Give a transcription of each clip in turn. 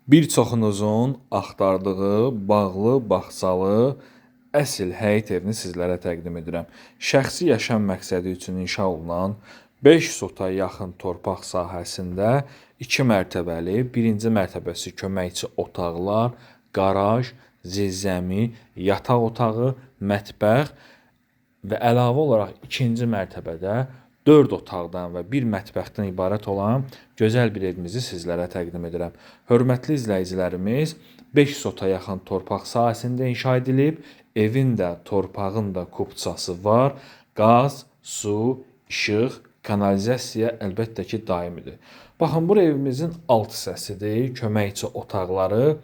Bir çoxunuzun axtardığı bağlı, bağçalı, əsl həyət evini sizlərə təqdim edirəm. Şəxsi yaşam məqsədi üçün inşa olunan 5 sota yaxın torpaq sahəsində 2 mərtəbəli, birinci mərtəbəsi köməkçi otaqlar, qaraj, zirzəmi, yataq otağı, mətbəx və əlavə olaraq ikinci mərtəbədə 4 otaqdan və 1 mətbəxdən ibarət olan gözəl bir evimizi sizlərə təqdim edirəm. Hörmətli izləyicilərimiz, 5 sota yaxın torpaq sahəsində inşa edilib, evin də, torpağın da kupçası var, qaz, su, işıq, kanalizasiya əlbəttə ki, daimidir. Baxın, bu evimizin alt hissəsidir, köməkçi otaqları,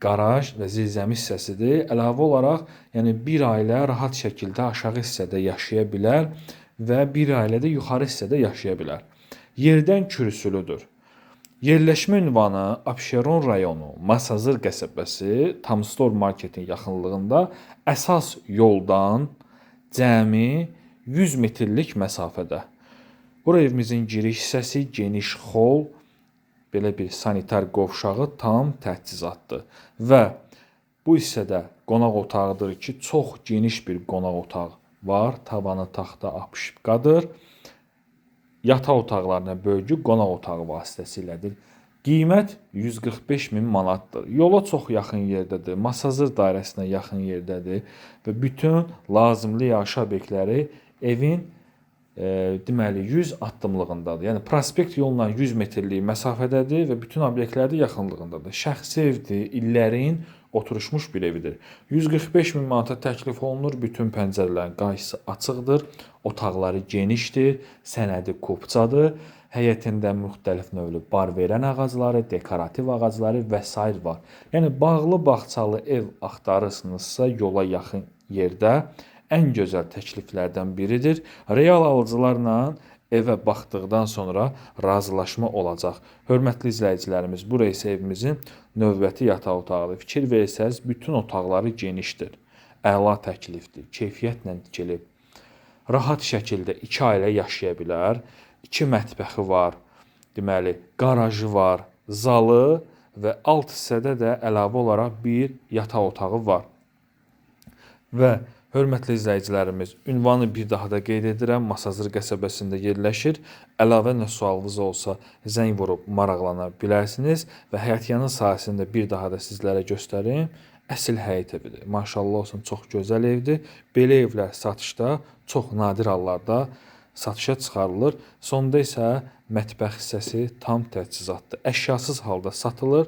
qaraj və zirzəmi hissəsidir. Əlavə olaraq, yəni bir ailə rahat şəkildə aşağı hissədə yaşaya bilər və bir ailə də yuxarı hissədə yaşaya bilər. Yerdən kürsülüdür. Yerləşmə ünvanı Abşeron rayonu, Masazır qəsəbəsi, Tamstor marketin yaxınlığında əsas yoldan cəmi 100 metrlik məsafədə. Bura evimizin giriş hissəsi, geniş xol, belə bir sanitar qovşağı tam təchizatdır. Və bu hissədə qonaq otağıdır ki, çox geniş bir qonaq otağı var. Tavanı taxta apışqadır. Yataq otaqlarına bölgü qonaq otağı vasitəsilədir. Qiymət 145 min manatdır. Yola çox yaxın yerdədir. Masazır dairəsinə yaxın yerdədir və bütün lazımlı yaşayış obyektləri evin deməli 100 addımlığındadır. Yəni prospekt yolla 100 metrlik məsafədədir və bütün obyektlər də yaxınlığındadır. Şəxsi evdir, illərin oturuşmuş bir evidir. 145 min manata təklif olunur. Bütün pəncərələrin qarşısı açıqdır. Otaqları genişdir, sənədi kupçadır. Həyətində müxtəlif növlü bar verən ağacları, dekorativ ağacları və s. var. Yəni bağlı, bağçalı ev axtarırsınızsa yola yaxın yerdə ən gözəl təkliflərdən biridir. Real alıcılarla evə baxdıqdan sonra razılaşma olacaq. Hörmətli izləyicilərimiz, bura isə evimizin növbəti yataq otağıdır. Fikir versəz, bütün otaqları genişdir. Əla təklifdir, keyfiyyətlə tikilib. Rahat şəkildə 2 ailə yaşaya bilər. 2 mətbəxi var, deməli, qarajı var, zalı və alt hissədə də əlavə olaraq bir yataq otağı var. Və hörmətli izləyicilərimiz, ünvanı bir daha da qeyd edirəm, Masazır qəsəbəsində yerləşir. Əlavə nə sualınız olsa zəng vurub maraqlana bilərsiniz və həyətyanı sahəsində bir daha da sizlərə göstərim. Əsl həyət evidir. Maşallah olsun, çox gözəl evdir. Belə evlər satışda çox nadir hallarda satışa çıxarılır. Sonda isə mətbəx hissəsi tam təchizatdır. Əşyasız halda satılır.